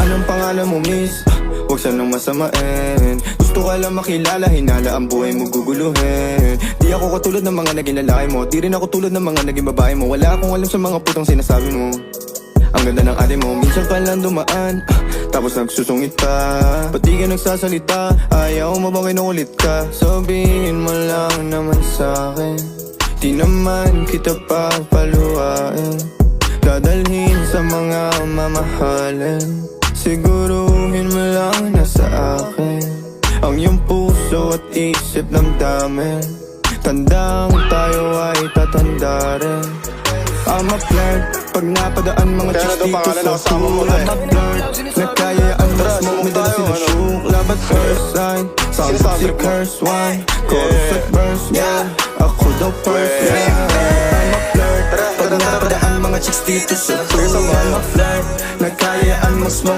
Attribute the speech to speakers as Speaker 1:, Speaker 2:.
Speaker 1: Anong pangalan mo, miss? Huwag sanang masamain. Gusto ka lang makilala, hinala ang buhay mo guguluhin. Di ako katulad ng mga naging lalaki mo, di rin ako tulad ng mga naging babae mo. Wala akong alam sa mga putong sinasabi mo. Ang ganda ng ate mo, minsan ka lang dumaan, tapos nagsusungit ka. Ba't di ka nagsasalita? Ayaw mo bang kinukulit ka? Sabihin mo lang naman sa'kin, di naman kita papaluhain. Dadalhin sa mga mamahalin, siguruhin mo lang na sa akin ang iyong puso at isip damdamin. Tandang tayo ay tatanda rin. I'm a flirt, pag napadaan mga chicks dito sa school. I'm a flirt, nagkayaan mas mo, may dala sila syukla. But first sign, sound si curse one, chorus at verse, yeah, ako daw first, yeah. I'm a flirt, pag napadaan mga chicks dito sa school. I'm a flirt, nagkayaan mas mo.